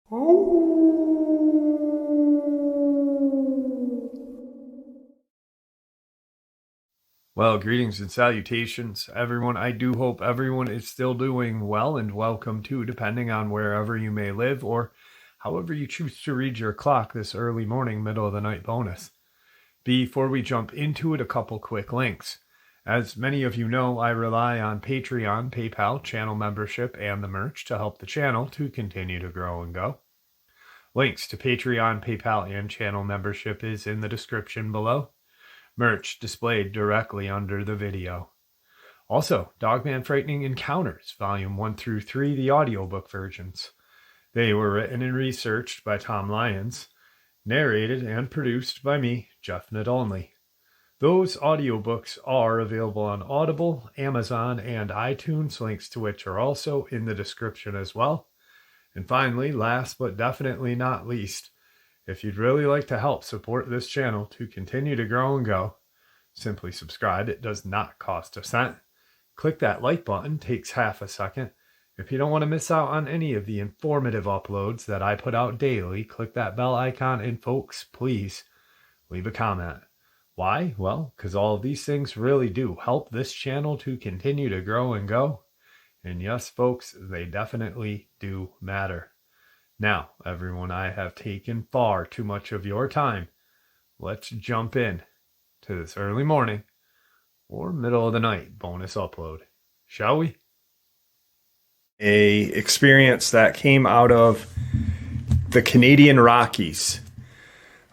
Well, greetings and salutations, everyone. I do hope everyone is still doing well, and welcome to, depending on wherever you may live or however you choose to read your clock this early morning, middle of the night bonus. Before we jump into it, a couple quick links. As many of you know, I rely on Patreon, PayPal, channel membership, and the merch to help the channel to continue to grow and go. Links to Patreon, PayPal, and channel membership is in the description below. Merch displayed directly under the video. Also, Dogman Frightening Encounters, Volume 1 through 3, the audiobook versions. They were written and researched by Tom Lyons, narrated and produced by me, Jeff Nadolny. Those audiobooks are available on Audible, Amazon, and iTunes, links to which are also in the description as well. And finally, last but definitely not least, if you'd really like to help support this channel to continue to grow and go, simply subscribe. It does not cost a cent. Click that like button, takes half a second. If you don't want to miss out on any of the informative uploads that I put out daily, click that bell icon, and folks, please leave a comment. Why? Well, because all of these things really do help this channel to continue to grow and go. And yes, folks, they definitely do matter. Now, everyone, I have taken far too much of your time. Let's jump in to this early morning or middle of the night bonus upload, shall we? An experience that came out of the Canadian Rockies,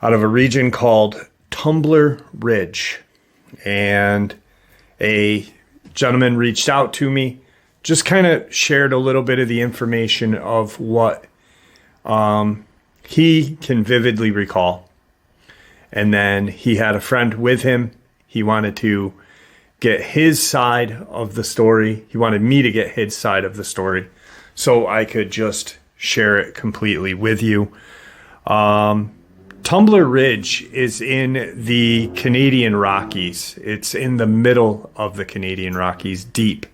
out of a region called Tumbler Ridge. And a gentleman reached out to me, just kind of shared a little bit of the information of what he can vividly recall. And then he had a friend with him. He wanted to get his side of the story. He wanted me to get his side of the story so I could just share it completely with you. Tumbler Ridge is in the Canadian Rockies. It's in the middle of the Canadian Rockies, deep.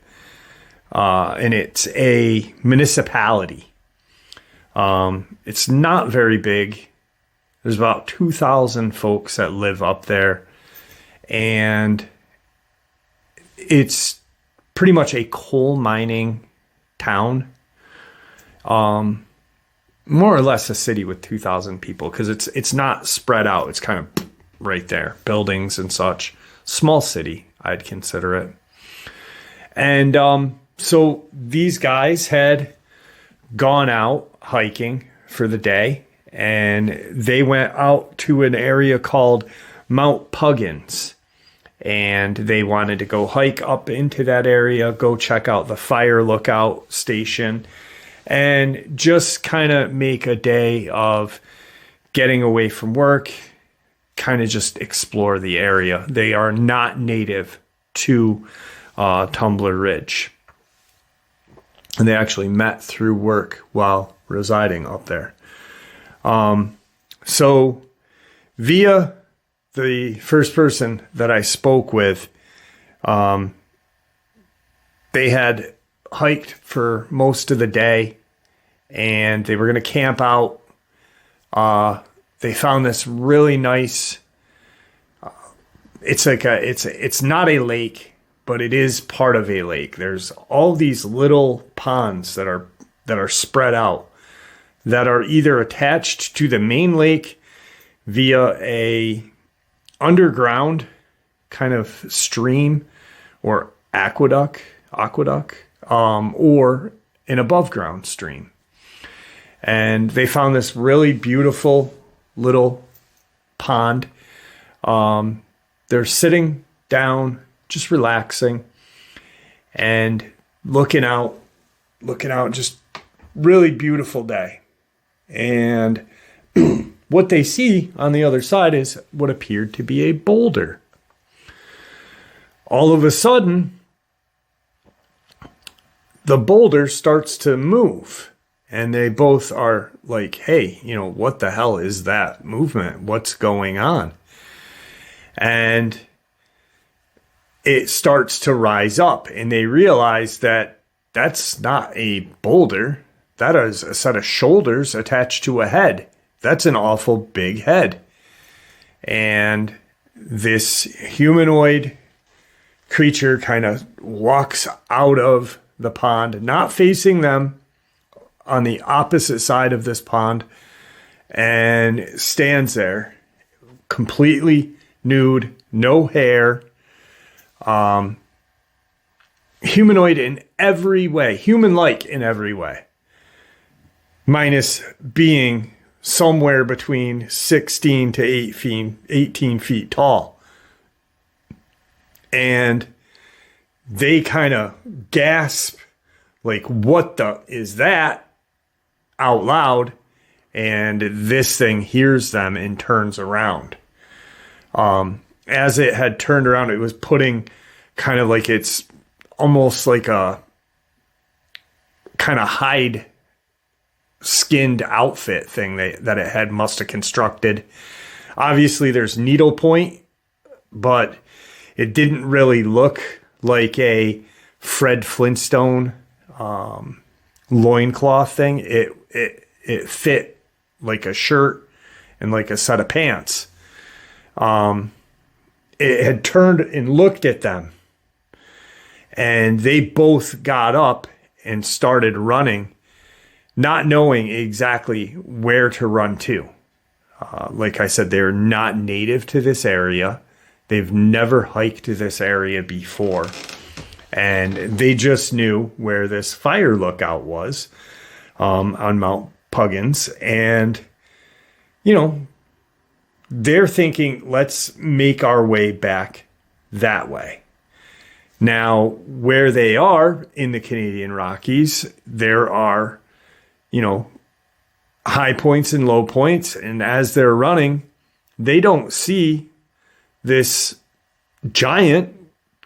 And it's a municipality. It's not very big. There's about 2,000 folks that live up there, and it's pretty much a coal mining town. More or less a city with 2,000 people, because it's not spread out. It's kind of right there, buildings and such. Small city, I'd consider it. And so these guys had gone out hiking for the day, and they went out to an area called Mount Puggins, and they wanted to go hike up into that area, go check out the fire lookout station, and just kind of make a day of getting away from work, kind of just explore the area. They are not native to Tumbler Ridge. And they actually met through work while residing up there. So via the first person that I spoke with, they had hiked for most of the day, and they were going to camp out. They found this really nice, it's not a lake, but it is part of a lake. There's all these little ponds that are spread out, that are either attached to the main lake via a underground kind of stream or aqueduct, or an above ground stream. And they found this really beautiful little pond. They're sitting down, just relaxing and looking out, just really beautiful day. And what they see on the other side is what appeared to be a boulder. All of a sudden, the boulder starts to move, and they both are like, hey, what the hell is that movement? What's going on? And it starts to rise up, and they realize that that's not a boulder. that is a set of shoulders attached to a head. That's an awful big head. And this humanoid creature kind of walks out of the pond, not facing them, on the opposite side of this pond, and stands there completely nude, no hair, humanoid in every way, human-like in every way, minus being somewhere between 16 to 18 feet tall. And they kind of gasp, like, what the is that, out loud, and this thing hears them and turns around. As it had turned around, it was putting kind of like, it's almost like a kind of hide skinned outfit thing that it had must have constructed. Obviously there's needlepoint, but it didn't really look like a Fred Flintstone loincloth thing. It fit like a shirt and like a set of pants. It had turned and looked at them, and they both got up and started running, not knowing exactly where to run to. Like I said, they're not native to this area. They've never hiked to this area before. And they just knew where this fire lookout was on Mount Puggins. And, you know, they're thinking, let's make our way back that way. Now, where they are in the Canadian Rockies, there are, you know, high points and low points. And as they're running, they don't see this giant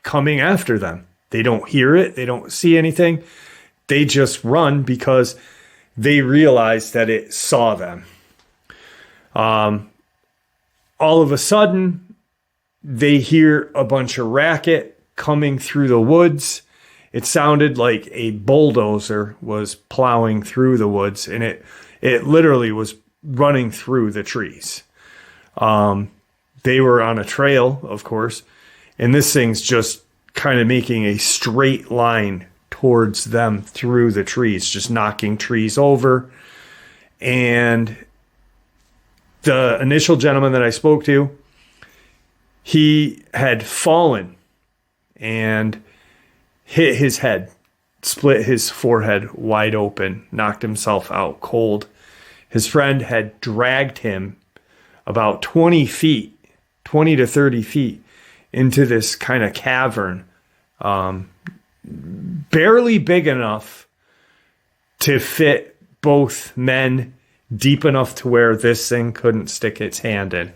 coming after them. They don't hear it. They don't see anything. They just run because they realize that it saw them. All of a sudden, they hear a bunch of racket coming through the woods. It sounded like a bulldozer was plowing through the woods, and it literally was running through the trees. They were on a trail, of course, and this thing's just kind of making a straight line towards them through the trees, just knocking trees over. And the initial gentleman that I spoke to, he had fallen and hit his head, split his forehead wide open, knocked himself out cold. His friend had dragged him about 20 to 30 feet into this kind of cavern, barely big enough to fit both men, deep enough to where this thing couldn't stick its hand in.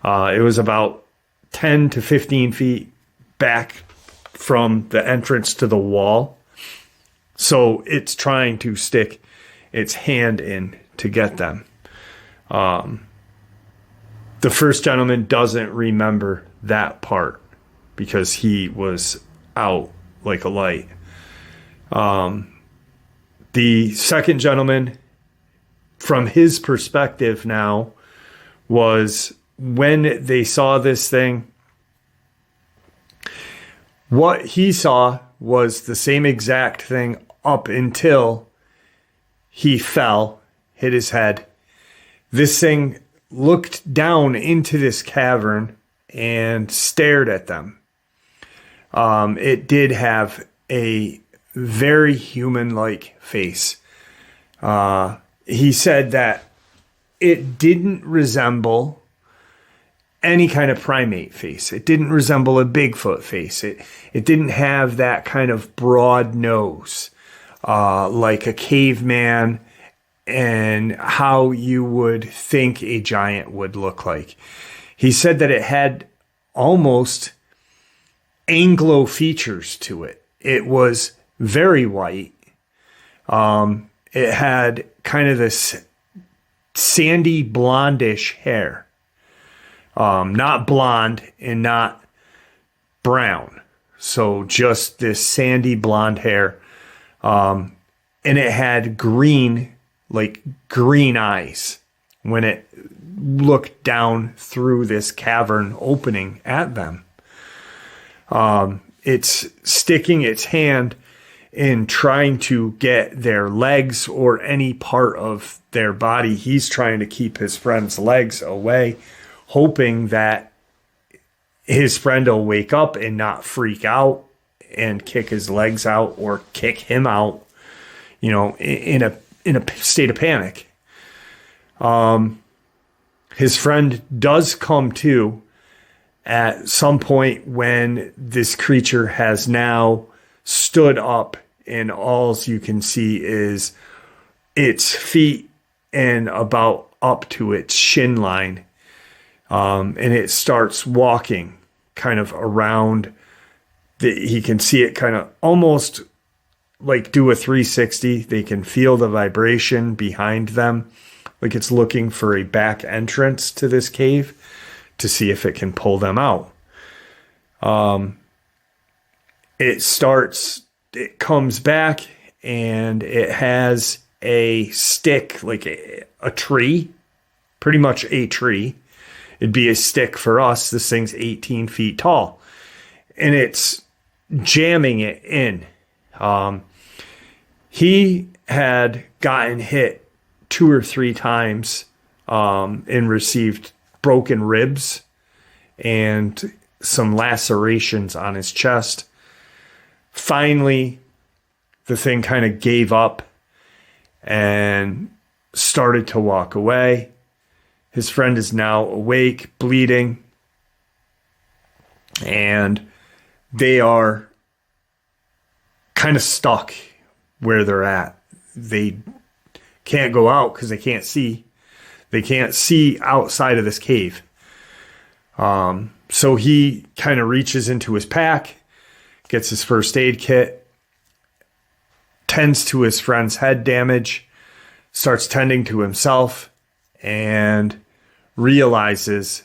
It was about 10 to 15 feet back from the entrance to the wall. So it's trying to stick its hand in to get them. The first gentleman doesn't remember that part because he was out like a light. The second gentleman, from his perspective now, was when they saw this thing, what he saw was the same exact thing up until he fell, hit his head. This thing looked down into this cavern and stared at them. It did have a very human-like face. He said that it didn't resemble any kind of primate face. It didn't resemble a Bigfoot face. It didn't have that kind of broad nose, like a caveman, and how you would think a giant would look like. He said that it had almost Anglo features to it. It was very white. It had kind of this sandy blondish hair. Not blonde and not brown. So just this sandy blonde hair. and it had green eyes when it looked down through this cavern opening at them. It's sticking its hand in trying to get their legs or any part of their body. He's trying to keep his friend's legs away, hoping that his friend will wake up and not freak out and kick his legs out or kick him out, in a state of panic. His friend does come to at some point when this creature has now stood up, and all you can see is its feet and about up to its shin line. And it starts walking kind of around. He can see it kind of almost like do a 360. They can feel the vibration behind them, like it's looking for a back entrance to this cave to see if it can pull them out. It comes back, and it has a stick, like a tree, pretty much a tree. It'd be a stick for us. This thing's 18 feet tall, and it's jamming it in. He had gotten hit 2 or 3 times and received broken ribs and some lacerations on his chest. Finally, the thing kind of gave up and started to walk away. His friend is now awake, bleeding, and they are kind of stuck where they're at. They can't go out because they can't see. They can't see outside of this cave. So he kind of reaches into his pack, gets his first aid kit, tends to his friend's head damage, starts tending to himself, and realizes,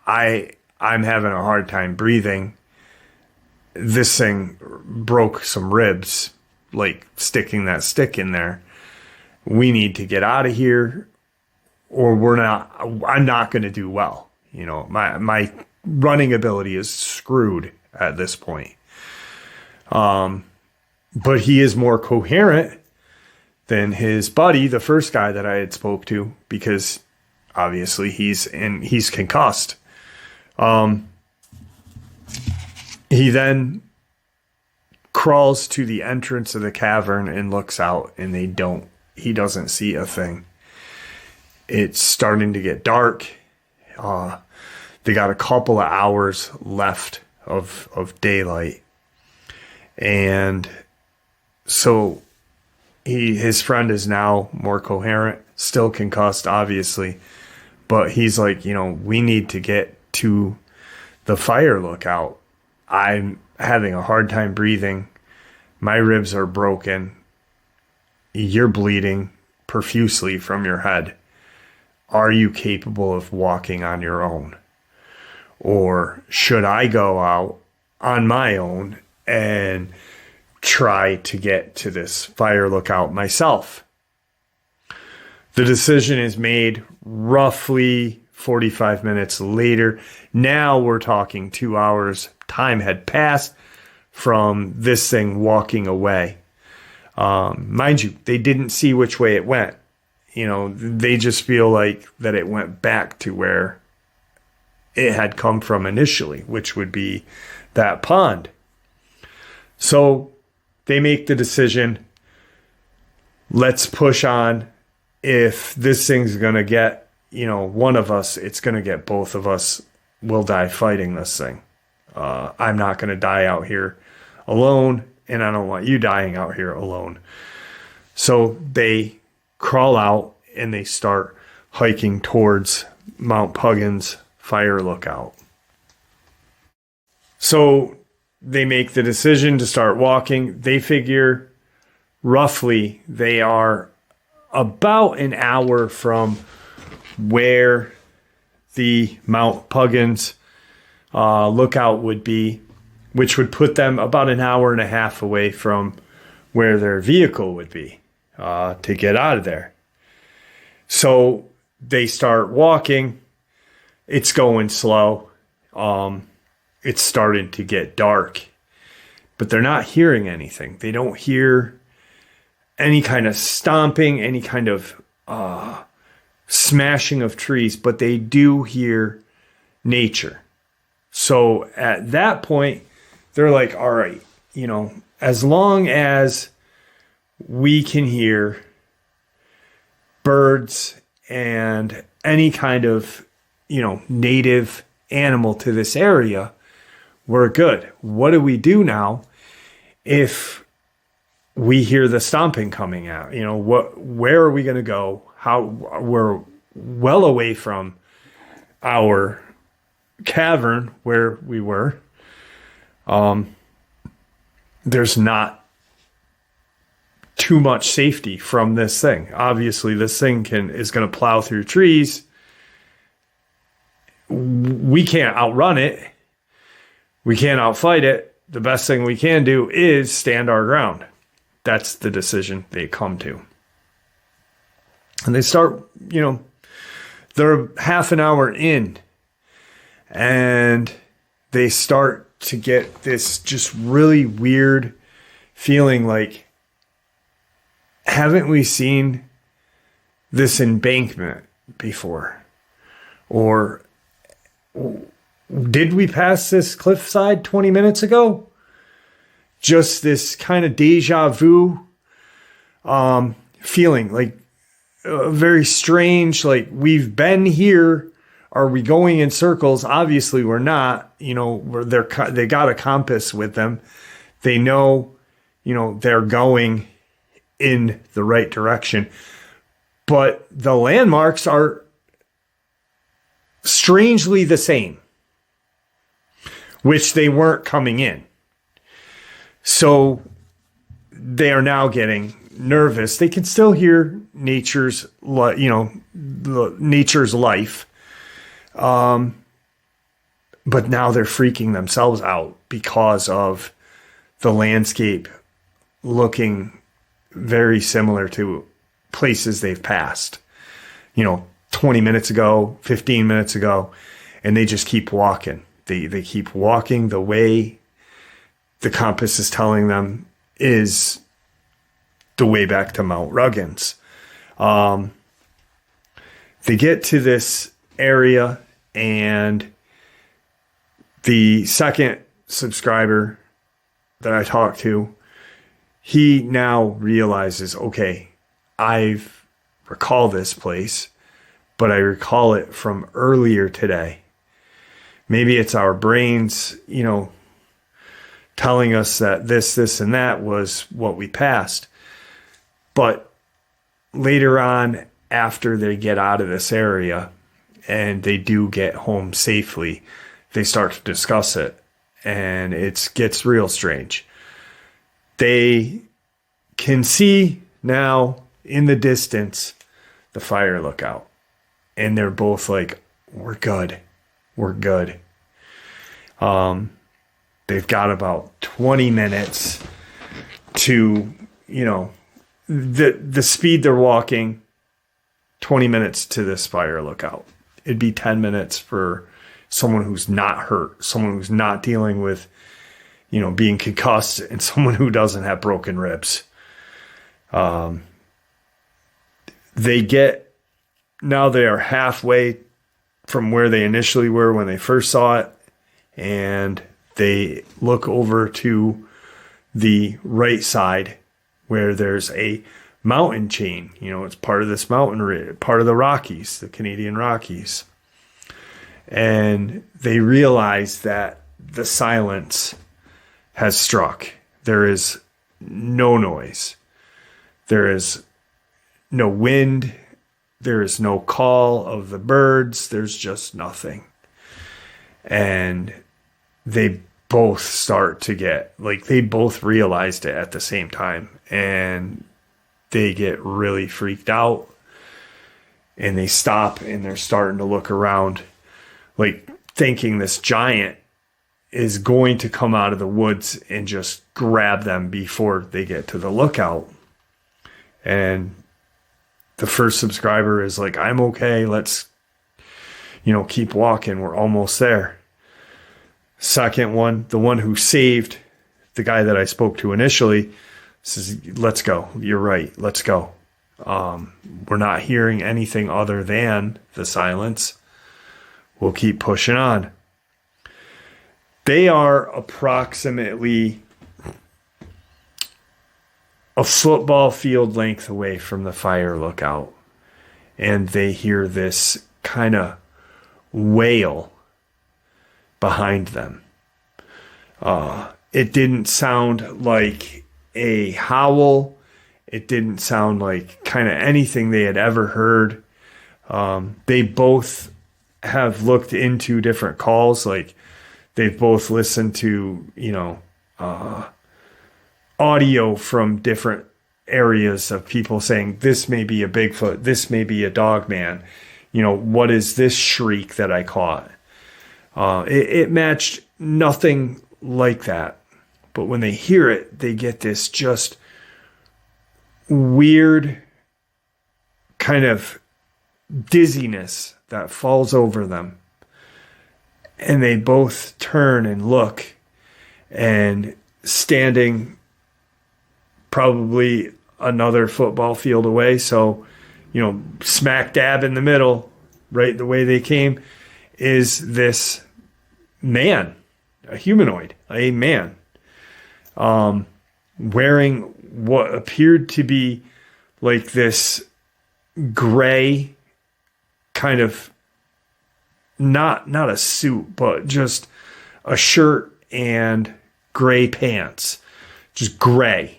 I'm having a hard time breathing. This thing broke some ribs, like sticking that stick in there. We need to get out of here, or I'm not going to do well. My running ability is screwed at this point. But he is more coherent than his buddy, the first guy that I had spoke to, because obviously he's concussed. He then crawls to the entrance of the cavern and looks out, and he doesn't see a thing. It's starting to get dark. They got a couple of hours left of daylight. And so his friend is now more coherent, still concussed, obviously. But he's like, we need to get to the fire lookout. I'm having a hard time breathing. My ribs are broken. You're bleeding profusely from your head. Are you capable of walking on your own? Or should I go out on my own and try to get to this fire lookout myself? The decision is made roughly 45 minutes later. Now we're talking 2 hours. Time had passed from this thing walking away. Mind you, they didn't see which way it went. They just feel like that it went back to where it had come from initially, which would be that pond. So they make the decision, let's push on. If this thing's going to get, one of us, it's going to get both of us. We'll die fighting this thing. I'm not going to die out here alone, and I don't want you dying out here alone. So they crawl out and they start hiking towards Mount Puggin's fire lookout. So they make the decision to start walking. They figure roughly they are about an hour from where the Mount Puggin's lookout would be, which would put them about an hour and a half away from where their vehicle would be to get out of there. So they start walking. It's going slow. It's starting to get dark, but they're not hearing anything. They don't hear any kind of stomping, any kind of smashing of trees, but they do hear nature. So at that point, they're like, all right, as long as we can hear birds and any kind of, native animal to this area, we're good. What do we do now if we hear the stomping coming out? Where are we going to go? How we're well away from our cavern where we were. There's not too much safety from this thing. Obviously, this thing is going to plow through trees. We can't outrun it. We can't outfight it. The best thing we can do is stand our ground. That's the decision they come to. And they start, they're half an hour in, and they start to get this just really weird feeling like, haven't we seen this embankment before? Or did we pass this cliffside 20 minutes ago? Just this kind of deja vu feeling, like very strange, like we've been here. Are we going in circles? Obviously we're not. They got a compass with them. They know, they're going in the right direction. But the landmarks are strangely the same, which they weren't coming in. So they are now getting nervous. They can still hear nature's life. But now they're freaking themselves out because of the landscape looking very similar to places they've passed, 20 minutes ago, 15 minutes ago, and they just keep walking. They keep walking the way the compass is telling them is the way back to Mount Ruggins. They get to this area, and the second subscriber that I talked to, he now realizes, okay, I recall this place, but I recall it from earlier today. Maybe it's our brains, telling us that this, and that was what we passed. But later on, after they get out of this area and they do get home safely, they start to discuss it, and it gets real strange. They can see now in the distance the fire lookout, and they're both like, we're good. We're good. They've got about 20 minutes to, the speed they're walking, 20 minutes to this fire lookout. It'd be 10 minutes for someone who's not hurt, someone who's not dealing with, being concussed, and someone who doesn't have broken ribs. Now they are halfway from where they initially were when they first saw it, and they look over to the right side where there's a mountain chain. It's part of this mountain ridge, part of the Rockies, the Canadian Rockies. And they realize that the silence has struck. There is no noise. There is no wind. There is no call of the birds. There's just nothing. And they both start to get, they both realized it at the same time. And they get really freaked out. And they stop, and they're starting to look around, thinking this giant is going to come out of the woods and just grab them before they get to the lookout. And the first subscriber is like, I'm okay. Let's, keep walking. We're almost there. Second one, the one who saved the guy that I spoke to initially, says, let's go. You're right. Let's go. We're not hearing anything other than the silence. We'll keep pushing on. They are approximately a football field length away from the fire lookout. And they hear this kind of wail behind them. It didn't sound like a howl. It didn't sound like kind of anything they had ever heard. They both have looked into different calls. Like they've both listened to, audio from different areas of people saying, this may be a Bigfoot, this may be a Dogman. What is this shriek that I caught? It matched nothing like that. But when they hear it, they get this just weird kind of dizziness that falls over them. And they both turn and look, and standing probably another football field away, so smack dab in the middle, right the way they came, is this man, a humanoid, a man, wearing what appeared to be like this gray kind of, not a suit, but just a shirt and gray pants, just gray,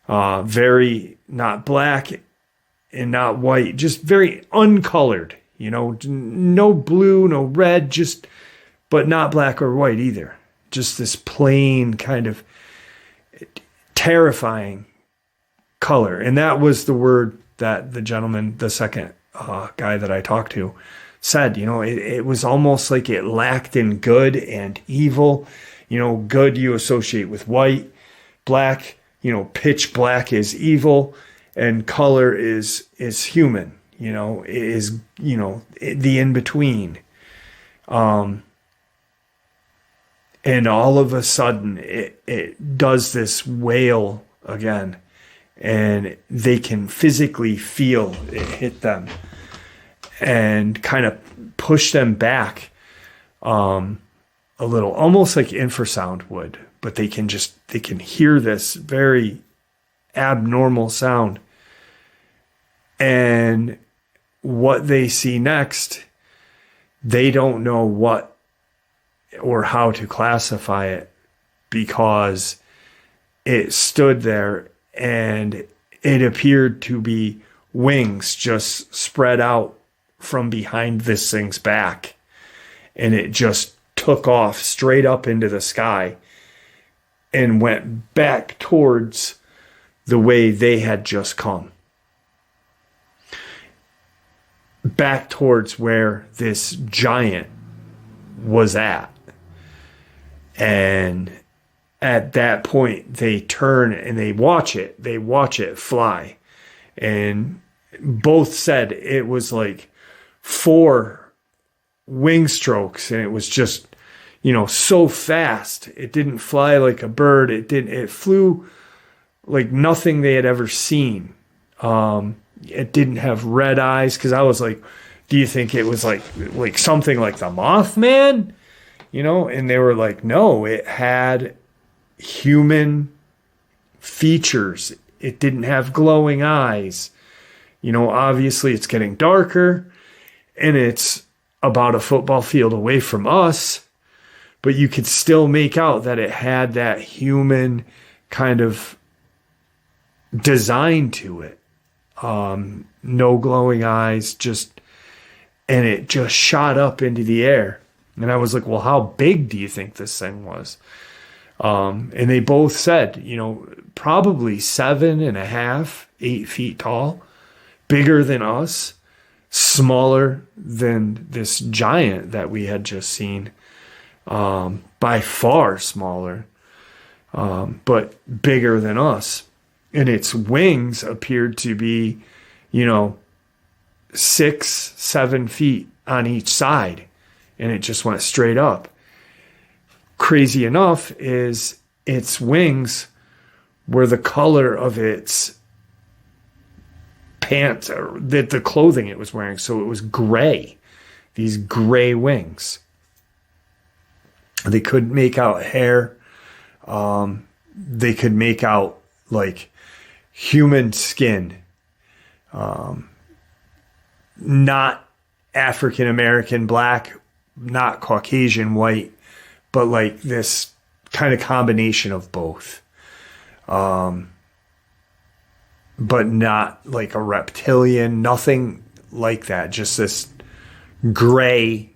very not black and not white, just very uncolored, no blue, no red, but not black or white either. Just this plain kind of terrifying color. And that was the word that the gentleman, the second guy that I talked to, said. It was almost like it lacked in good and evil. Good you associate with white, black, pitch black is evil, and color is human, is, the in-between. And all of a sudden it does this wail again, and they can physically feel it hit them and kind of push them back a little, almost like infrasound would, but they can hear this very abnormal sound. And what they see next, they don't know what or how to classify it, because it stood there and it appeared to be wings just spread out from behind this thing's back, and it just took off straight up into the sky and went back towards the way they had just come, back towards where this giant was at. And at that point, they turn and they watch it fly. And both said it was like 4 wing strokes, and it was just, so fast. It didn't fly like a bird. It flew like nothing they had ever seen. It didn't have red eyes, because I was like, do you think it was like something like the Mothman? And they were like, no, it had human features. It didn't have glowing eyes. Obviously it's getting darker, and it's about a football field away from us, but you could still make out that it had that human kind of design to it. No glowing eyes, and it just shot up into the air. And I was like, well, how big do you think this thing was? And they both said, probably 7.5, 8 feet tall, bigger than us, smaller than this giant that we had just seen, by far smaller. but bigger than us. And its wings appeared to be, 6-7 feet on each side. And it just went straight up. Crazy enough is its wings were the color of its pants, or the clothing it was wearing. So it was gray, these gray wings. They couldn't make out hair. They could make out like human skin. Not African American black, not Caucasian white, but like this kind of combination of both. But not like a reptilian, nothing like that. Just this gray,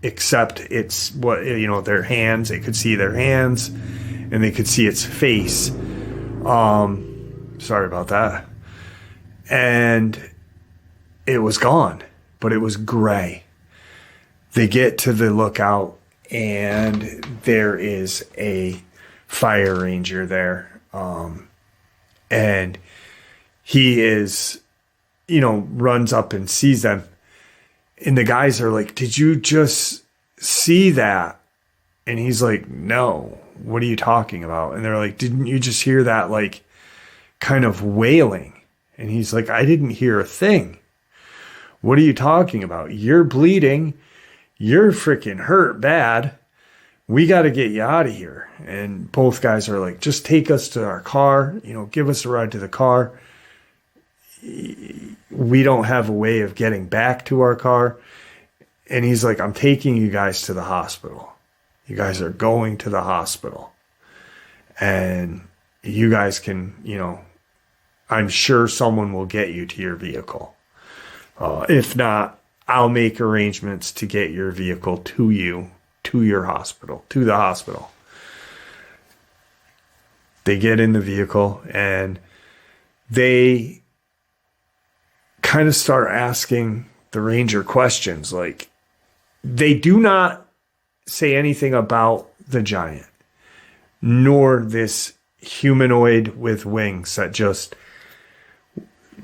except it's what, their hands. They could see their hands and they could see its face. Sorry about that. And it was gone, but it was gray. They get to the lookout and there is a fire ranger there. And he is, runs up and sees them. And the guys are like, "Did you just see that?" And he's like, "No, what are you talking about?" And they're like, "Didn't you just hear that, like, kind of wailing?" And he's like, "I didn't hear a thing. What are you talking about? You're bleeding. You're freaking hurt bad. We got to get you out of here." And both guys are like, "Just take us to our car, give us a ride to the car. We don't have a way of getting back to our car." And he's like, "I'm taking you guys to the hospital. You guys are going to the hospital. And you guys can, I'm sure someone will get you to your vehicle. If not, I'll make arrangements to get your vehicle to you, to your hospital, to the hospital." They get in the vehicle and they kind of start asking the ranger questions. Like, they do not say anything about the giant, nor this humanoid with wings that just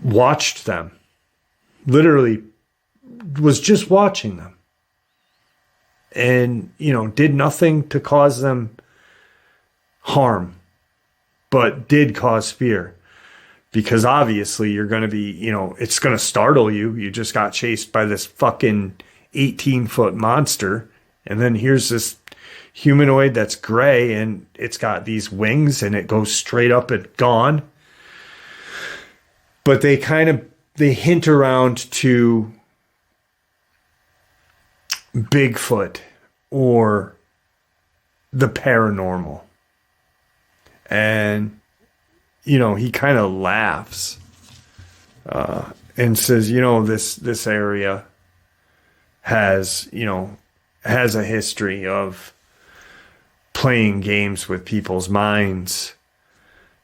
watched them. Literally was just watching them. And, did nothing to cause them harm, but did cause fear. Because obviously you're going to be, it's going to startle you. You just got chased by this fucking 18-foot monster. And then here's this humanoid that's gray and it's got these wings and it goes straight up and gone. But they hint around to Bigfoot or the paranormal. And, he kind of laughs and says, this area has a history of playing games with people's minds.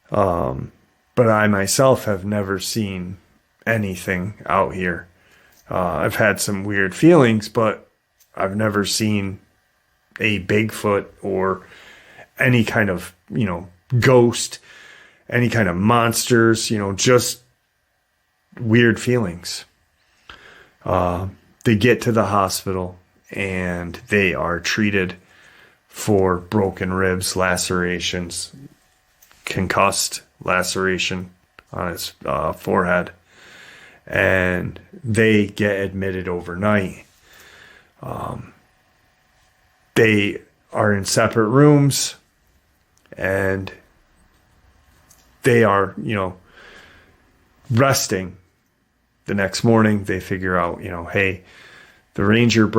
But I myself have never seen anything out here. I've had some weird feelings, but I've never seen a Bigfoot or any kind of, ghost, any kind of monsters, just weird feelings. They get to the hospital and they are treated for broken ribs, lacerations, concussed laceration on his forehead. And they get admitted overnight. They are in separate rooms and they are, resting. The next morning they figure out, hey, the ranger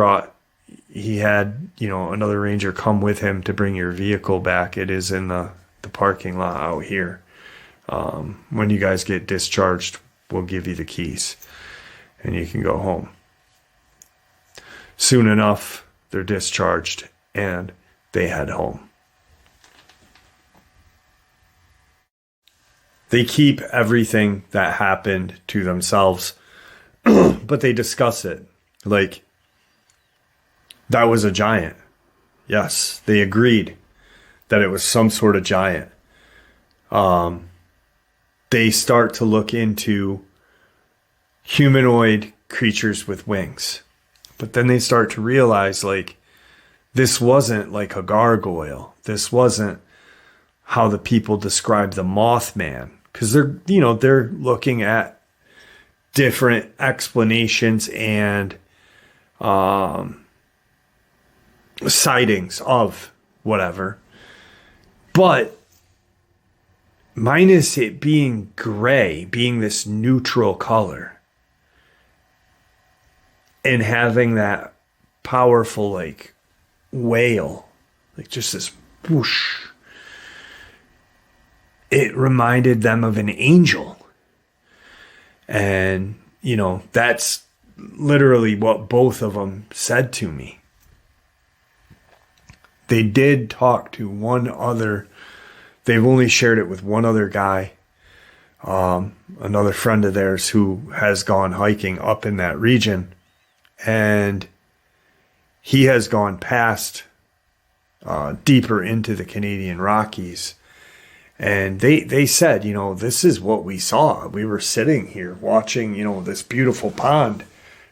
he had, another ranger come with him to bring your vehicle back. It is in the parking lot out here. When you guys get discharged, we'll give you the keys and you can go home. Soon enough, they're discharged and they head home. They keep everything that happened to themselves, but they discuss it. Like, that was a giant. Yes, they agreed that it was some sort of giant. They start to look into humanoid creatures with wings. But then they start to realize, like, this wasn't like a gargoyle. This wasn't how the people describe the Mothman. Because they're looking at different explanations and sightings of whatever. But minus it being gray, being this neutral color, and having that powerful, like, wail, like just this whoosh, it reminded them of an angel. And, that's literally what both of them said to me. They did talk to one other. They've only shared it with one other guy, another friend of theirs who has gone hiking up in that region. And he has gone past deeper into the Canadian Rockies. And they said, this is what we saw. We were sitting here watching, this beautiful pond,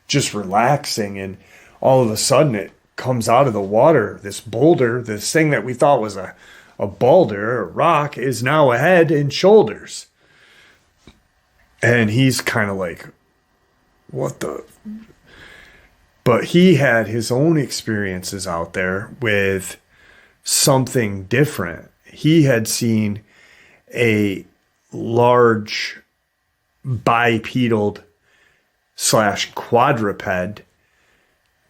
just relaxing. And all of a sudden it comes out of the water. This boulder, this thing that we thought was a boulder, a rock, is now a head and shoulders. And he's kind of like, what the... But he had his own experiences out there with something different. He had seen a large bipedal / quadruped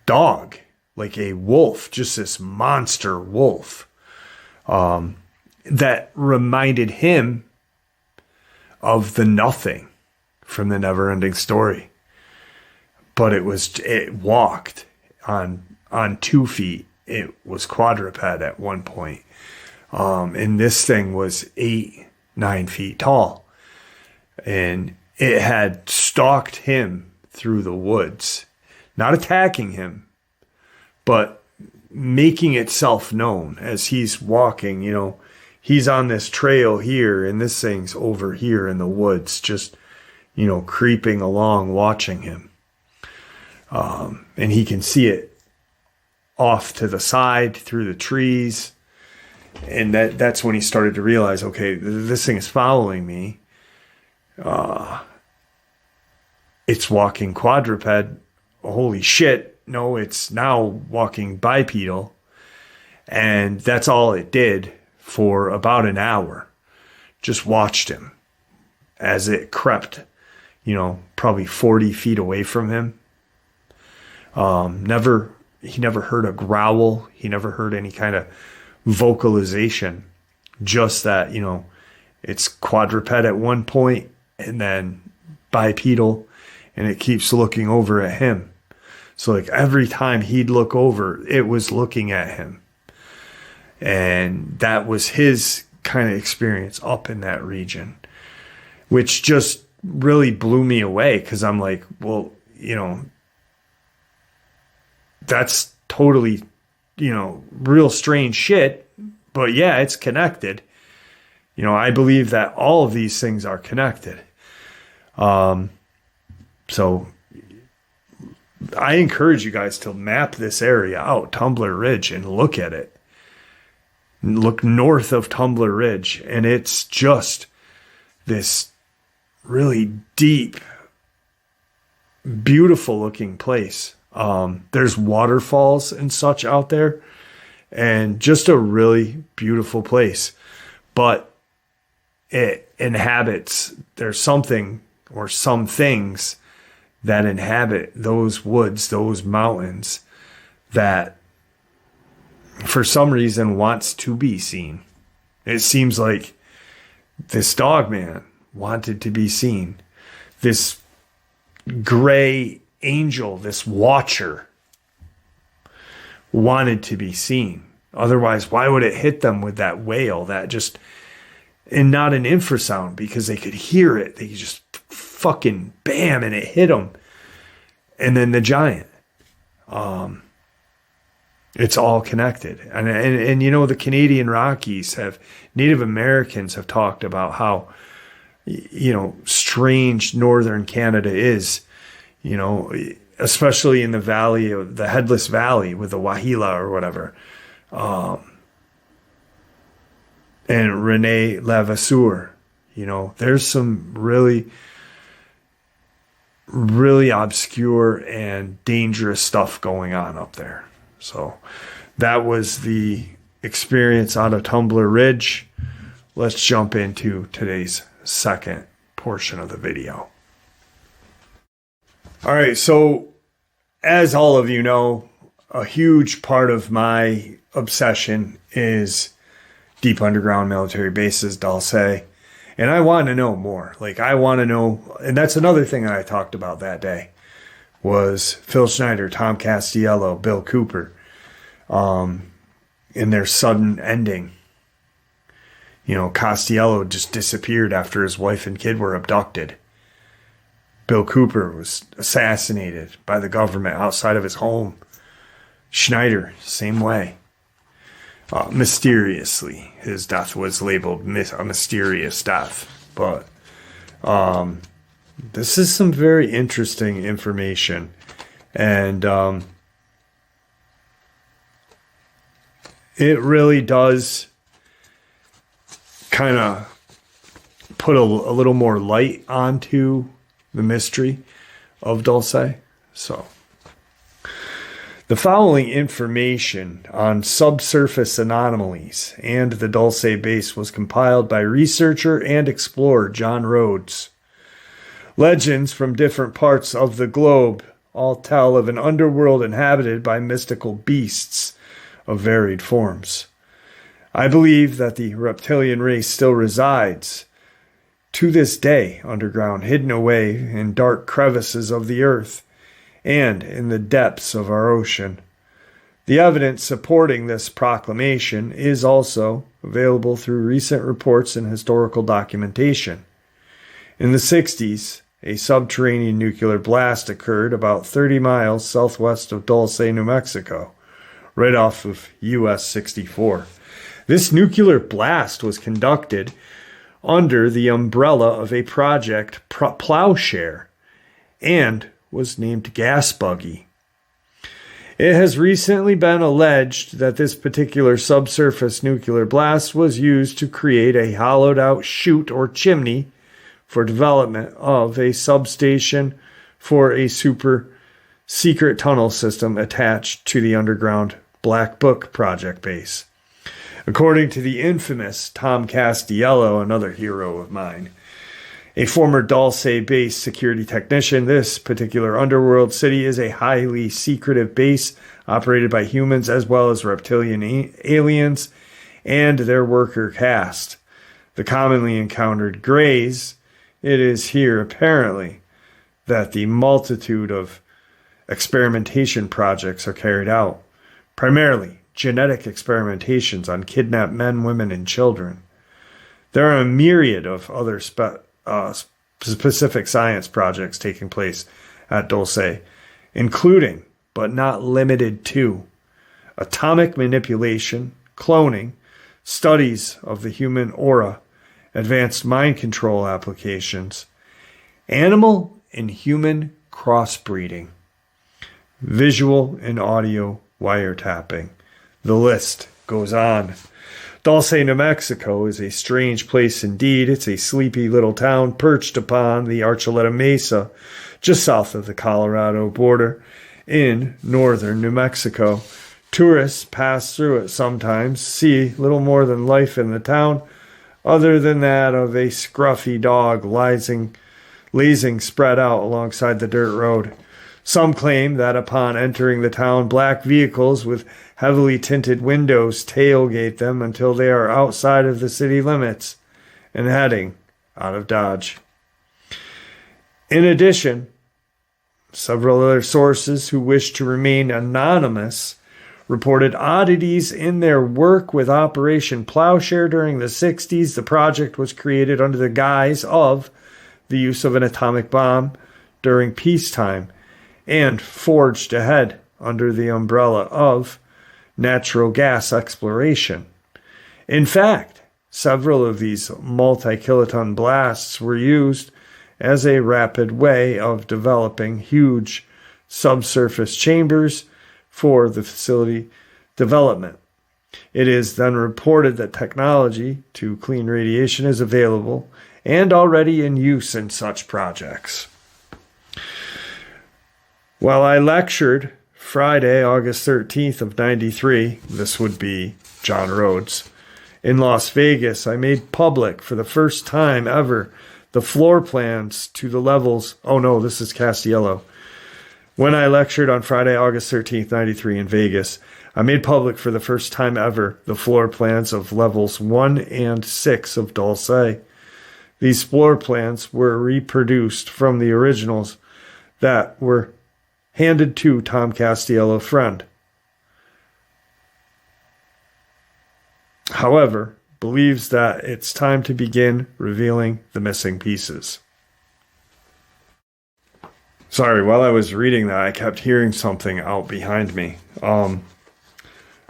dog, like a wolf, just this monster wolf, that reminded him of the Nothing from the Never-Ending Story. But it walked on 2 feet. It was quadruped at one point. And this thing was 8-9 feet tall. And it had stalked him through the woods, not attacking him, but making itself known as he's walking. He's on this trail here, and this thing's over here in the woods, just, creeping along, watching him. And he can see it off to the side through the trees. And that's when he started to realize, okay, this thing is following me. It's walking quadruped. Holy shit. No, it's now walking bipedal. And that's all it did for about an hour. Just watched him as it crept, probably 40 feet away from him. He never heard a growl. He never heard any kind of vocalization. Just that, it's quadruped at one point and then bipedal, and it keeps looking over at him. So like every time he'd look over, it was looking at him. And that was his kind of experience up in that region, which just really blew me away. Cause I'm like, well, that's totally, real strange shit, but yeah, it's connected. I believe that all of these things are connected. So I encourage you guys to map this area out, Tumbler Ridge, and look at it. Look north of Tumbler Ridge, and it's just this really deep, beautiful looking place. There's waterfalls and such out there, and just a really beautiful place. But it inhabits, there's something or some things that inhabit those woods, those mountains, that for some reason wants to be seen. It seems like this Dogman wanted to be seen. This gray angel, this watcher, wanted to be seen. Otherwise, why would it hit them with that wail, that just, and not an infrasound, because they could hear it. They just fucking bam, and it hit them. And then the giant. It's all connected. And you know, the Canadian Rockies Native Americans have talked about how, you know, strange northern Canada is, you know, especially in the valley of the Headless Valley with the Wahila or whatever. And Rene Levasseur, you know, there's some really, really obscure and dangerous stuff going on up there. So that was the experience out of Tumbler Ridge. Let's jump into today's second portion of the video. All right, so as all of you know, a huge part of my obsession is deep underground military bases, Dolce. And I want to know more. Like, I want to know, and that's another thing that I talked about that day, was Phil Schneider, Tom Castello, Bill Cooper, in their sudden ending. You know, Castello just disappeared after his wife and kid were abducted. Bill Cooper was assassinated by the government outside of his home. Schneider, same way. Mysteriously, his death was labeled a mysterious death. But this is some very interesting information. And it really does kind of put a little more light onto the mystery of Dolce. So, the following information on subsurface anomalies and the Dolce base was compiled by researcher and explorer John Rhodes. Legends from different parts of the globe all tell of an underworld inhabited by mystical beasts of varied forms. I believe that the reptilian race still resides to this day underground, hidden away in dark crevices of the earth and in the depths of our ocean. The evidence supporting this proclamation is also available through recent reports and historical documentation. In the 60s, a subterranean nuclear blast occurred about 30 miles southwest of Dolce, New Mexico, right off of US 64. This nuclear blast was conducted under the umbrella of a project Plowshare and was named Gas Buggy. It has recently been alleged that this particular subsurface nuclear blast was used to create a hollowed-out chute or chimney for development of a substation for a super-secret tunnel system attached to the underground Black Book project base. According to the infamous Tom Castello, another hero of mine, a former Dolce-based security technician, this particular underworld city is a highly secretive base operated by humans as well as reptilian aliens and their worker caste. The commonly encountered Greys, it is here apparently that the multitude of experimentation projects are carried out, primarily genetic experimentations on kidnapped men, women, and children. There are a myriad of other specific science projects taking place at Dolce, including, but not limited to, atomic manipulation, cloning, studies of the human aura, advanced mind control applications, animal and human crossbreeding, visual and audio wiretapping. The list goes on. Dolce, New Mexico is a strange place indeed. It's a sleepy little town perched upon the Archuleta Mesa, just south of the Colorado border in northern New Mexico. Tourists pass through it sometimes, see little more than life in the town, other than that of a scruffy dog lazing spread out alongside the dirt road. Some claim that upon entering the town, black vehicles with heavily tinted windows tailgate them until they are outside of the city limits and heading out of Dodge. In addition, several other sources who wish to remain anonymous reported oddities in their work with Operation Plowshare during the 60s. The project was created under the guise of the use of an atomic bomb during peacetime and forged ahead under the umbrella of natural gas exploration. In fact, several of these multi-kiloton blasts were used as a rapid way of developing huge subsurface chambers for the facility development. It is then reported that technology to clean radiation is available and already in use in such projects. While I lectured Friday, August 13th of 93, this would be John Rhodes, in Las Vegas, I made public for the first time ever the floor plans to the levels. Oh no, this is Castello. When I lectured on Friday, August 13th, 93 in Vegas, I made public for the first time ever the floor plans of levels 1 and 6 of Dolce. These floor plans were reproduced from the originals that were handed to Tom Castello friend. However, believes that it's time to begin revealing the missing pieces. Sorry, while I was reading that, I kept hearing something out behind me. All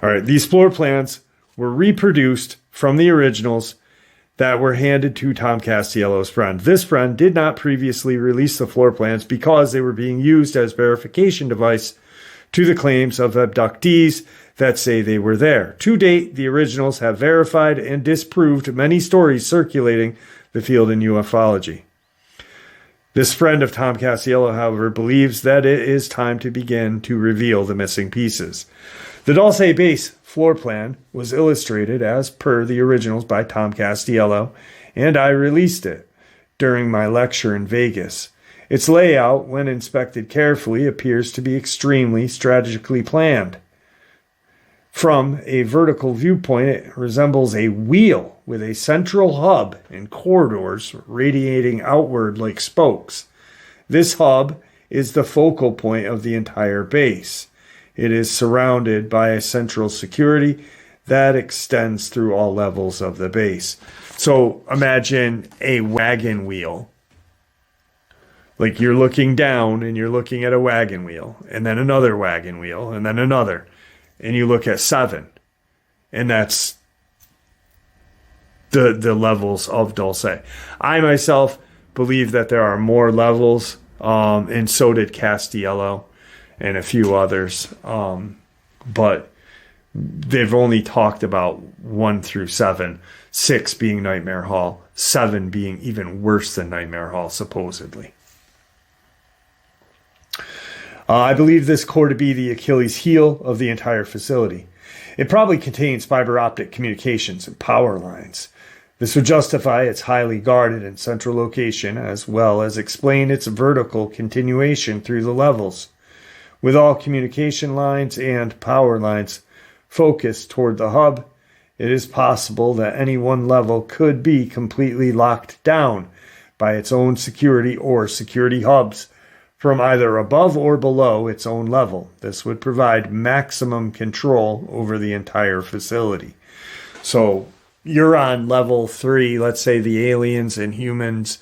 right, these floor plans were reproduced from the originals that were handed to Tom Castello's friend. This friend did not previously release the floor plans because they were being used as verification device to the claims of abductees that say they were there. To date, the originals have verified and disproved many stories circulating the field in ufology. This friend of Tom Castello, however, believes that it is time to begin to reveal the missing pieces. The Dolce base floor plan was illustrated as per the originals by Tom Castello, and I released it during my lecture in Vegas. Its layout, when inspected carefully, appears to be extremely strategically planned. From a vertical viewpoint, it resembles a wheel with a central hub and corridors radiating outward like spokes. This hub is the focal point of the entire base. It is surrounded by a central security that extends through all levels of the base. So imagine a wagon wheel. Like you're looking down and you're looking at a wagon wheel, and then another wagon wheel, and then another. And you look at 7. And that's the levels of Dolce. I myself believe that there are more levels, and so did Castello and a few others. But they've only talked about 1 through 7, 6 being Nightmare Hall, 7 being even worse than Nightmare Hall, supposedly. I believe this core to be the Achilles heel of the entire facility. It probably contains fiber optic communications and power lines. This would justify its highly guarded and central location, as well as explain its vertical continuation through the levels. With all communication lines and power lines focused toward the hub, it is possible that any one level could be completely locked down by its own security or security hubs from either above or below its own level. This would provide maximum control over the entire facility. So you're on level 3, let's say the aliens and humans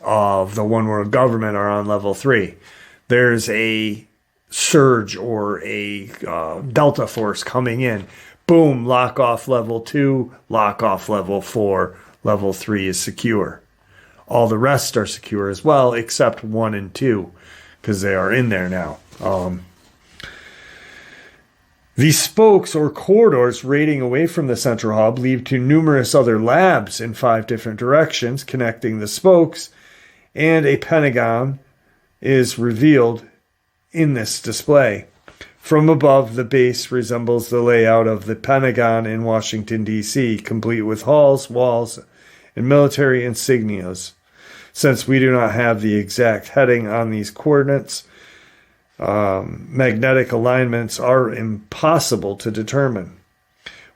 of the one world government are on level 3. There's a surge or a delta force coming in. Boom, lock off level 2, lock off level 4, level 3 is secure. All the rest are secure as well, except 1 and 2, because they are in there now. These spokes or corridors radiating away from the central hub lead to numerous other labs in 5 different directions connecting the spokes, and a pentagon is revealed in this display. From above, the base resembles the layout of the Pentagon in Washington, D.C., complete with halls, walls, and military insignias. Since we do not have the exact heading on these coordinates, magnetic alignments are impossible to determine.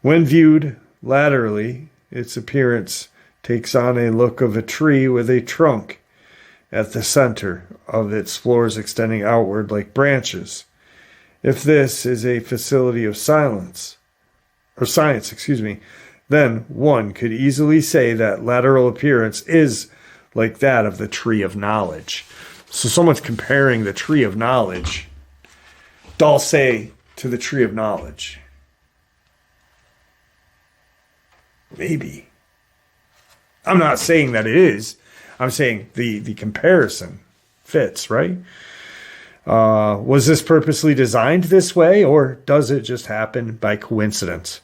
When viewed laterally, its appearance takes on a look of a tree with a trunk at the center of its floors extending outward like branches. If this is a facility of science, then one could easily say that lateral appearance is like that of the tree of knowledge. So someone's comparing the tree of knowledge, Dolce, to the tree of knowledge. Maybe. I'm not saying that it is. I'm saying the comparison fits, right? Was this purposely designed this way, or does it just happen by coincidence?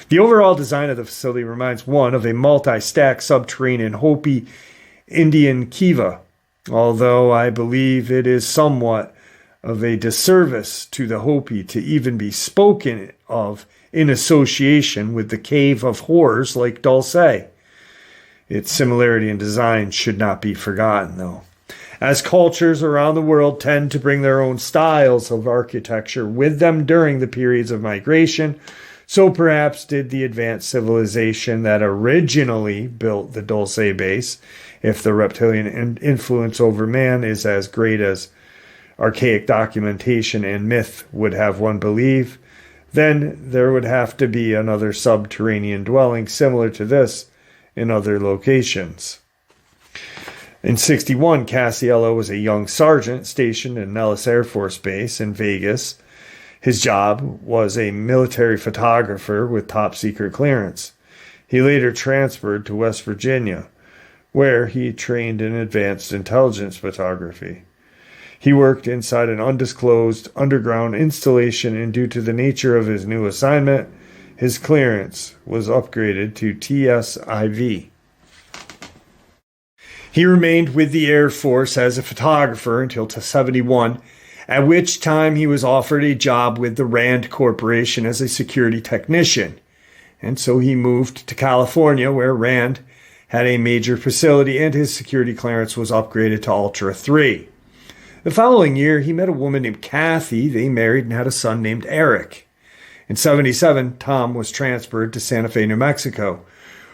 The overall design of the facility reminds one of a multi-stack subterranean Hopi Indian kiva, although I believe it is somewhat of a disservice to the Hopi to even be spoken of in association with the cave of horrors like Dolce. Its similarity in design should not be forgotten, though. As cultures around the world tend to bring their own styles of architecture with them during the periods of migration, so perhaps did the advanced civilization that originally built the Dolce base. If the reptilian influence over man is as great as archaic documentation and myth would have one believe, then there would have to be another subterranean dwelling similar to this in other locations. In 1961, Castello was a young sergeant stationed in Nellis Air Force Base in Vegas. His job was a military photographer with top secret clearance. He later transferred to West Virginia, where he trained in advanced intelligence photography. He worked inside an undisclosed underground installation, and due to the nature of his new assignment, his clearance was upgraded to TSIV. He remained with the Air Force as a photographer until 1971, at which time he was offered a job with the Rand Corporation as a security technician. And so he moved to California, where Rand had a major facility, and his security clearance was upgraded to Ultra 3. The following year, he met a woman named Kathy. They married and had a son named Eric. In 1977, Tom was transferred to Santa Fe, New Mexico,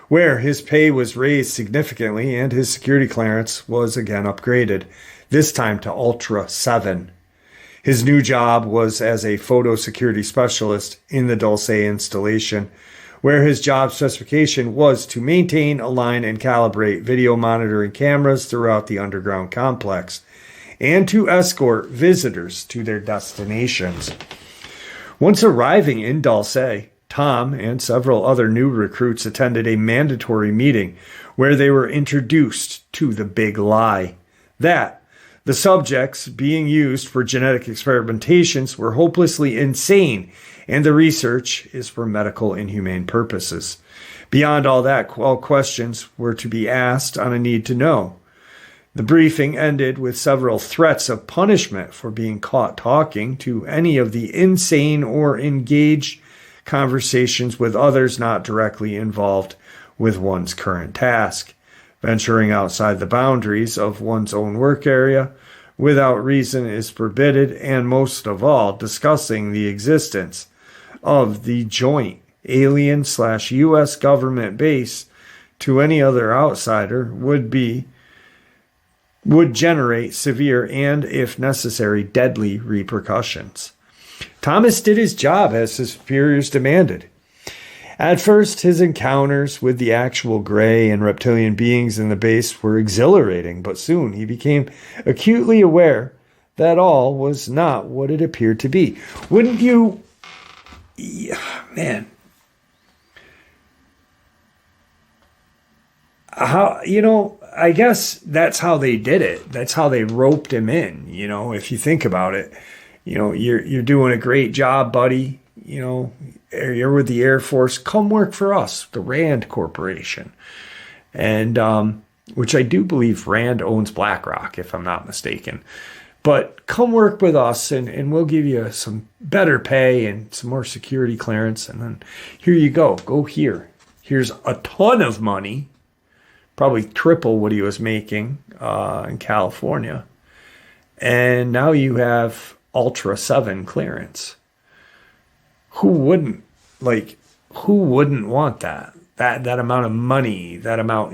where his pay was raised significantly and his security clearance was again upgraded, this time to Ultra 7. His new job was as a photo security specialist in the Dolce installation, where his job specification was to maintain, align, and calibrate video monitoring cameras throughout the underground complex, and to escort visitors to their destinations. Once arriving in Dolce, Tom and several other new recruits attended a mandatory meeting where they were introduced to the big lie that the subjects being used for genetic experimentations were hopelessly insane, and the research is for medical and humane purposes. Beyond all that, all questions were to be asked on a need to know. The briefing ended with several threats of punishment for being caught talking to any of the insane or engaged conversations with others not directly involved with one's current task. Venturing outside the boundaries of one's own work area without reason is forbidden, and most of all, discussing the existence of the joint alien/U.S. government base to any other outsider would generate severe and, if necessary, deadly repercussions. Thomas did his job as his superiors demanded. At first, his encounters with the actual gray and reptilian beings in the base were exhilarating, but soon he became acutely aware that all was not what it appeared to be. Wouldn't you... Yeah, man. How, I guess that's how they did it. That's how they roped him in, if you think about it. You're doing a great job, buddy. You're with the Air Force. Come work for us, the Rand Corporation. And which I do believe Rand owns BlackRock, if I'm not mistaken. But come work with us, and we'll give you some better pay and some more security clearance. And then here you go. Go here. Here's a ton of money, probably triple what he was making in California. And now you have Ultra 7 clearance. Who wouldn't want that? That amount of money, that amount,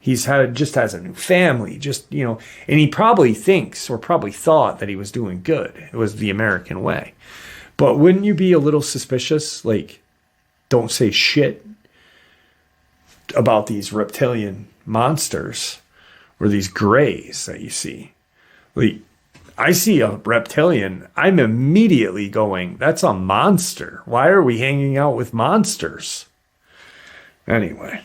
he's just has a new family, and he probably thinks or probably thought that he was doing good. It was the American way. But wouldn't you be a little suspicious? Don't say shit about these reptilian monsters or these grays that you see. I see a reptilian, I'm immediately going, that's a monster. Why are we hanging out with monsters? Anyway.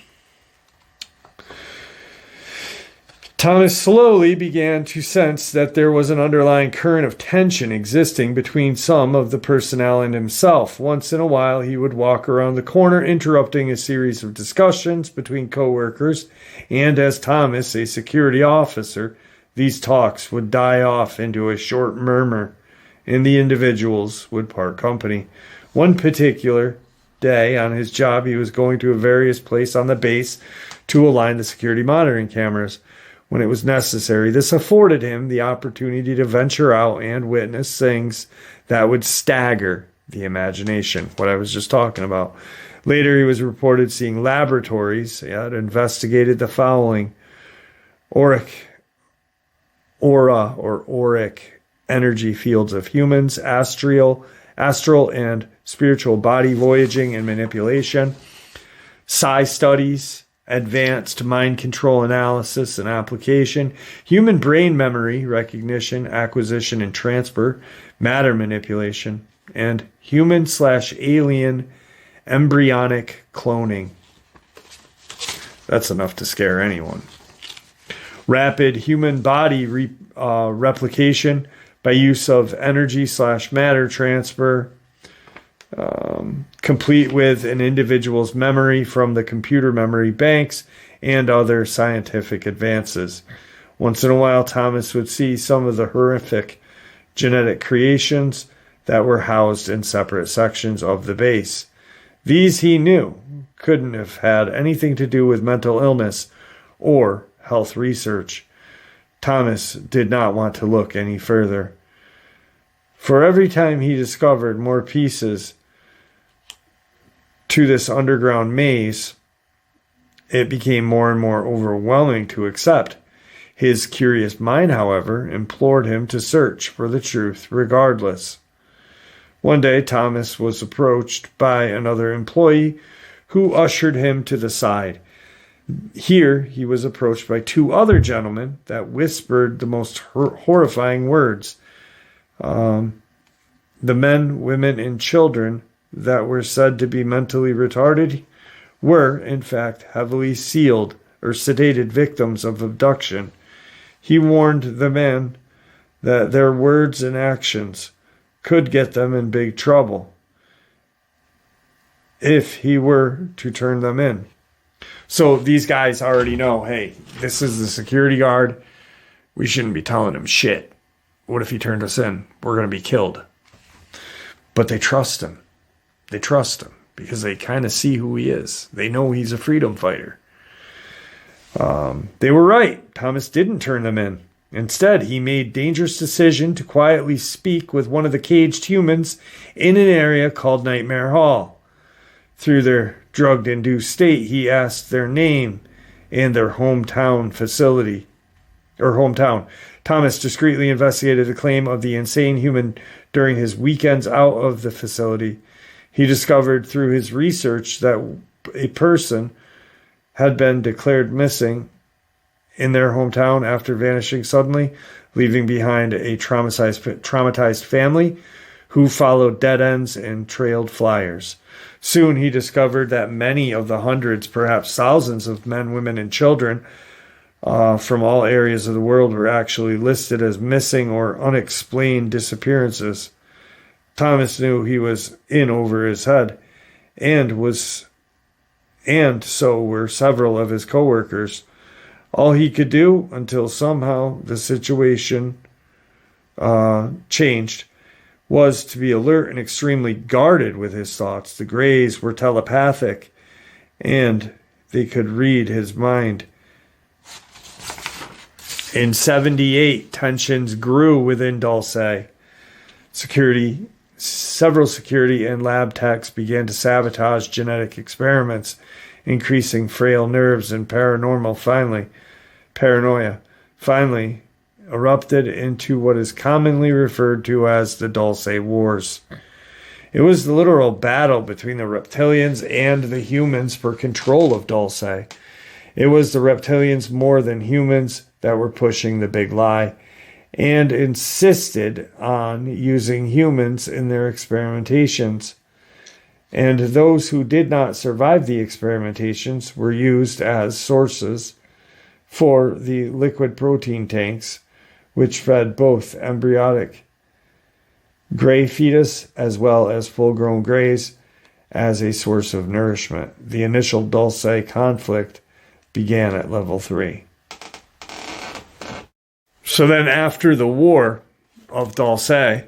Thomas slowly began to sense that there was an underlying current of tension existing between some of the personnel and himself. Once in a while, he would walk around the corner, interrupting a series of discussions between coworkers, and as Thomas, a security officer, these talks would die off into a short murmur, and the individuals would part company. One particular day on his job, he was going to a various place on the base to align the security monitoring cameras. When it was necessary, this afforded him the opportunity to venture out and witness things that would stagger the imagination, what I was just talking about. Later, he was reported seeing laboratories that investigated the following: auric energy fields of humans, astral and spiritual body voyaging and manipulation, psi studies, advanced mind control analysis and application, human brain memory recognition, acquisition and transfer, matter manipulation, and human/alien embryonic cloning. That's enough to scare anyone. Rapid human body replication by use of energy/matter transfer, complete with an individual's memory from the computer memory banks, and other scientific advances. Once in a while, Thomas would see some of the horrific genetic creations that were housed in separate sections of the base. These, he knew, couldn't have had anything to do with mental illness or health research. Thomas did not want to look any further. For every time he discovered more pieces to this underground maze, it became more and more overwhelming to accept. His curious mind, however, implored him to search for the truth regardless. One day, Thomas was approached by another employee who ushered him to the side. Here, he was approached by two other gentlemen that whispered the most horrifying words. The men, women, and children that were said to be mentally retarded were, in fact, heavily sealed or sedated victims of abduction. He warned the men that their words and actions could get them in big trouble if he were to turn them in. So these guys already know, hey, this is the security guard. We shouldn't be telling him shit. What if he turned us in? We're going to be killed. But they trust him. They trust him because they kind of see who he is. They know he's a freedom fighter. They were right. Thomas didn't turn them in. Instead, he made a dangerous decision to quietly speak with one of the caged humans in an area called Nightmare Hall. Through their drug-induced state, he asked their name and their hometown. Thomas discreetly investigated the claim of the insane human during his weekends out of the facility. He discovered through his research that a person had been declared missing in their hometown after vanishing suddenly, leaving behind a traumatized family who followed dead ends and trailed flyers. Soon he discovered that many of the hundreds, perhaps thousands of men, women, and children from all areas of the world were actually listed as missing or unexplained disappearances. Thomas knew he was in over his head, and so were several of his coworkers. All he could do until somehow the situation changed was to be alert and extremely guarded with his thoughts. The Greys were telepathic, and they could read his mind. In 78, tensions grew within Dolce. Several security and lab techs began to sabotage genetic experiments, increasing frail nerves and paranoia finally erupted into what is commonly referred to as the Dolce Wars. It was the literal battle between the reptilians and the humans for control of Dolce. It was the reptilians more than humans that were pushing the big lie and insisted on using humans in their experimentations. and those who did not survive the experimentations were used as sources for the liquid protein tanks, which fed both embryonic gray fetus as well as full-grown grays as a source of nourishment. The initial Dolce conflict began at level 3. So then after the war of Dolce,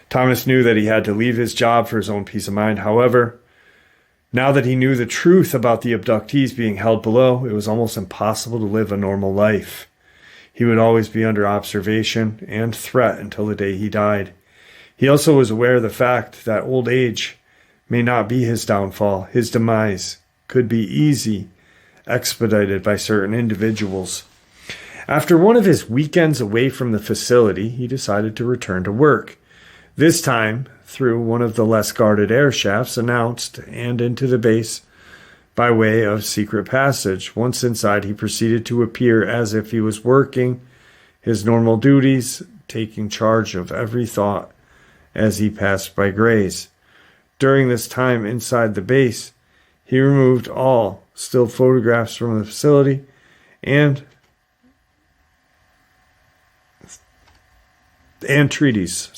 Thomas knew that he had to leave his job for his own peace of mind. However, now that he knew the truth about the abductees being held below, it was almost impossible to live a normal life. He would always be under observation and threat until the day he died. He also was aware of the fact that old age may not be his downfall. His demise could be easy, expedited by certain individuals. After one of his weekends away from the facility, he decided to return to work. This time, through one of the less guarded air shafts announced and into the base by way of secret passage. Once inside, he proceeded to appear as if he was working his normal duties, taking charge of every thought as he passed by grays. During this time inside the base, he removed all still photographs from the facility and treaties.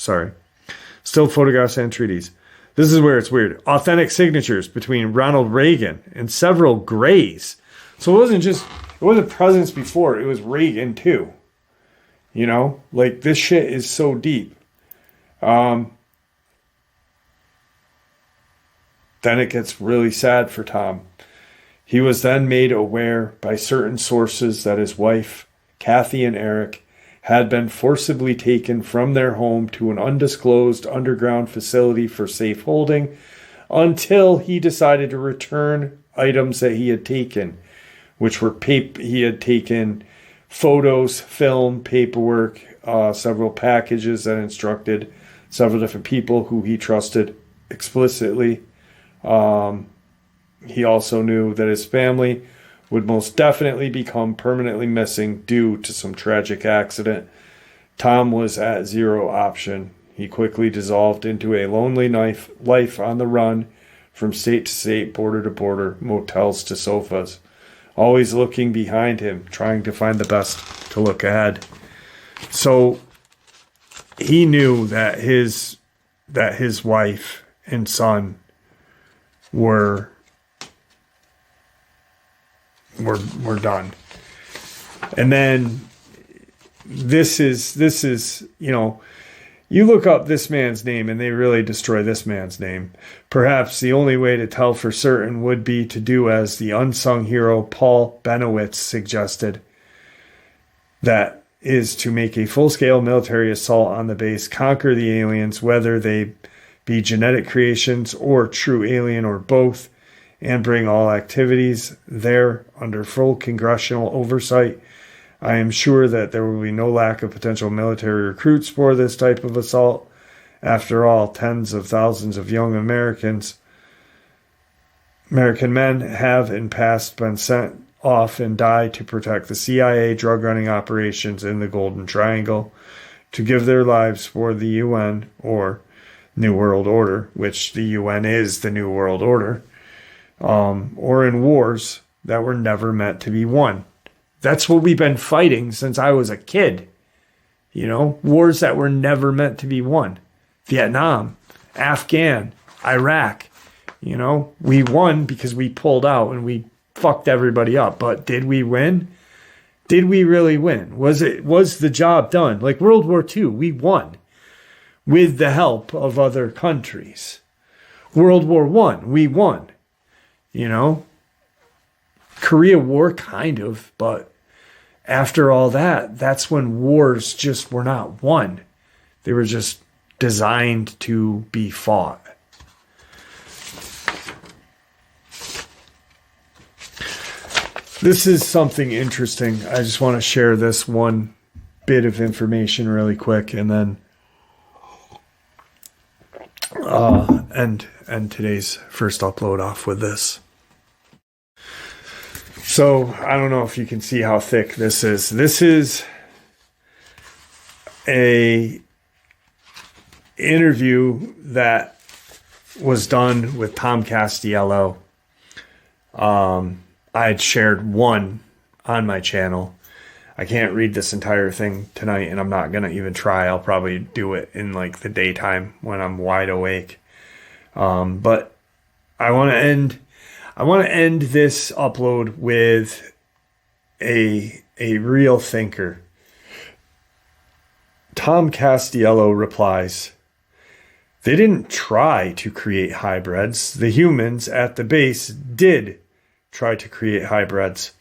Still photographs and treaties. This is where it's weird. Authentic signatures between Ronald Reagan and several grays. So it wasn't presidents before, it was Reagan too. You know, like this shit is so deep. Then it gets really sad for Tom. He was then made aware by certain sources that his wife, Kathy and Eric, had been forcibly taken from their home to an undisclosed underground facility for safe holding until he decided to return items that he had taken, which were he had taken photos, film, paperwork, several packages that instructed several different people who he trusted explicitly. He also knew that his family would most definitely become permanently missing due to some tragic accident. Tom was at zero option. He quickly dissolved into a lonely life on the run from state to state, border to border, motels to sofas, always looking behind him, trying to find the best to look ahead. So he knew that his wife and son were done. And then this is, you know, you look up this man's name and they really destroy this man's name. Perhaps the only way to tell for certain would be to do as the unsung hero Paul Benowitz suggested. That is to make a full-scale military assault on the base, conquer the aliens, whether they be genetic creations or true alien or both, and bring all activities there under full congressional oversight. I am sure that there will be no lack of potential military recruits for this type of assault. After all, tens of thousands of young American men have in past been sent off and died to protect the CIA drug running operations in the Golden Triangle, to give their lives for the UN or New World Order, which the UN is the New World Order. Or in wars that were never meant to be won. That's what we've been fighting since I was a kid. You know, wars that were never meant to be won. Vietnam, Afghan, Iraq. You know, we won because we pulled out and we fucked everybody up. But did we win? Did we really win? Was the job done? Like World War II, we won with the help of other countries. World War I, we won. You know, Korea War, kind of, but after all that, that's when wars just were not won. They were just designed to be fought. This is something interesting. I just want to share this one bit of information really quick and then end today's first upload off with this. So I don't know if you can see how thick this is. This is a interview that was done with Tom Castello. I had shared one on my channel. I can't read this entire thing tonight, and I'm not going to even try. I'll probably do it in like the daytime when I'm wide awake. But I want to end this upload with a real thinker. Tom Castello replies, "They didn't try to create hybrids. The humans at the base did try to create hybrids.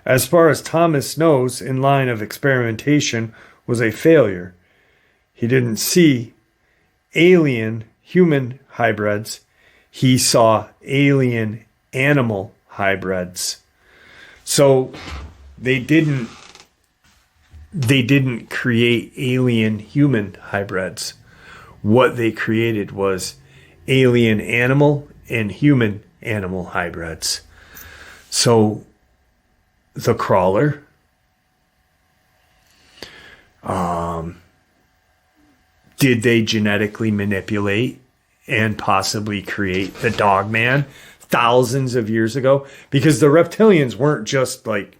As far as Thomas knows, in line of experimentation was a failure. He didn't see alien human hybrids. He saw alien animal hybrids." So they didn't create alien human hybrids. What they created was alien animal and human animal hybrids. So the crawler, did they genetically manipulate and possibly create the Dogman thousands of years ago? Because the reptilians weren't just like,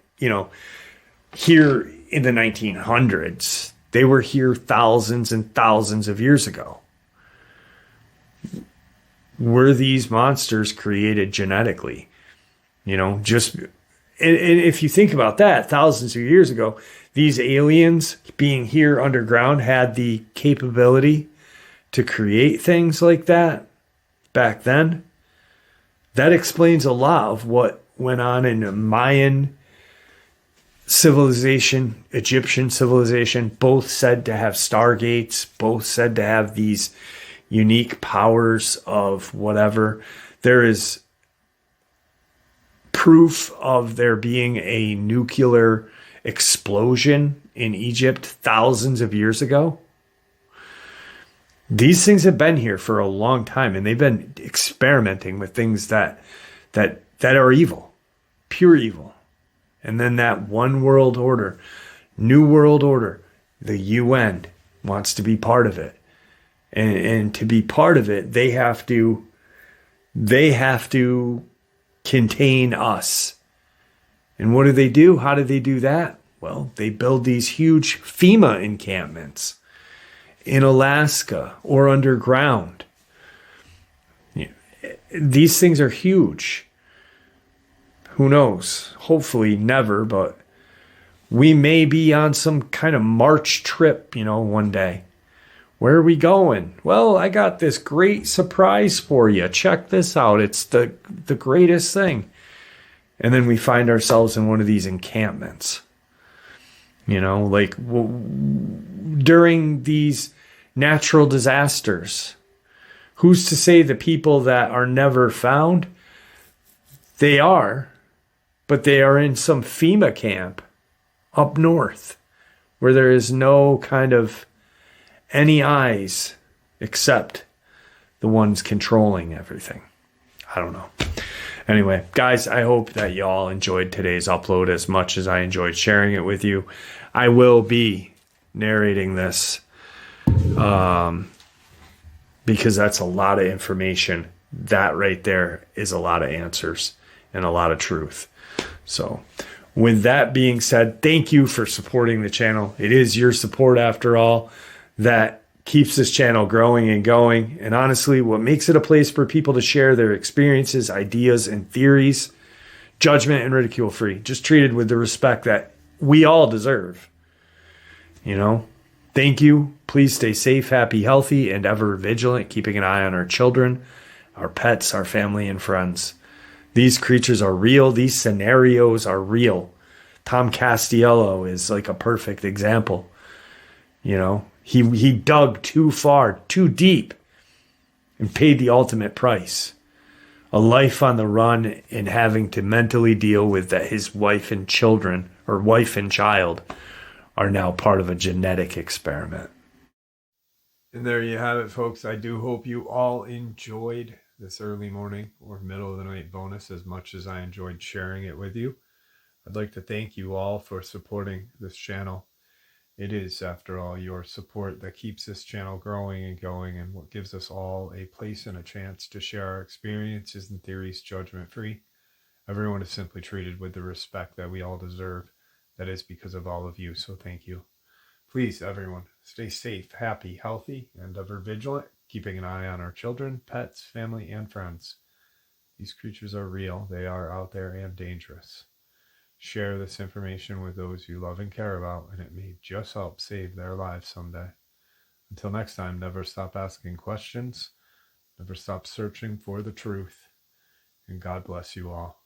here in the 1900s. They were here thousands and thousands of years ago. Were these monsters created genetically? And if you think about that, thousands of years ago, these aliens being here underground had the capability to create things like that back then. That explains a lot of what went on in Mayan civilization, Egyptian civilization, both said to have stargates, both said to have these unique powers of whatever. There is proof of there being a nuclear explosion in Egypt thousands of years ago. These things have been here for a long time, and they've been experimenting with things that are evil, pure evil. And then that one world order, new world order, the UN wants to be part of it. And to be part of it, they have to contain us. And what do? How do they do that? Well, they build these huge FEMA encampments in Alaska or underground. These things are huge. Who knows? Hopefully never, but we may be on some kind of March trip, one day. Where are we going? Well, I got this great surprise for you. Check this out. It's the greatest thing. And then we find ourselves in one of these encampments. During these natural disasters, who's to say the people that are never found? They are. But they are in some FEMA camp up north where there is no kind of any eyes except the ones controlling everything. I don't know. Anyway, guys, I hope that y'all enjoyed today's upload as much as I enjoyed sharing it with you. I will be narrating this because that's a lot of information. That right there is a lot of answers and a lot of truth. So with that being said, thank you for supporting the channel. It is your support, after all, that keeps this channel growing and going. And honestly, what makes it a place for people to share their experiences, ideas, and theories, judgment and ridicule free, just treated with the respect that we all deserve. Thank you. Please stay safe, happy, healthy, and ever vigilant, keeping an eye on our children, our pets, our family, and friends. These creatures are real. These scenarios are real. Tom Castello is like a perfect example. He dug too far, too deep, and paid the ultimate price. A life on the run and having to mentally deal with that his wife and children, or wife and child, are now part of a genetic experiment. And there you have it, folks. I do hope you all enjoyed this early morning or middle of the night bonus as much as I enjoyed sharing it with you. I'd like to thank you all for supporting this channel It is, after all, your support that keeps this channel growing and going, and what gives us all a place and a chance to share our experiences and theories judgment-free. Everyone is simply treated with the respect that we all deserve. That is because of all of you, so thank you. Please, everyone, stay safe, happy, healthy, and ever vigilant, keeping an eye on our children, pets, family, and friends. These creatures are real. They are out there and dangerous. Share this information with those you love and care about, and it may just help save their lives someday. Until next time, never stop asking questions, never stop searching for the truth, and God bless you all.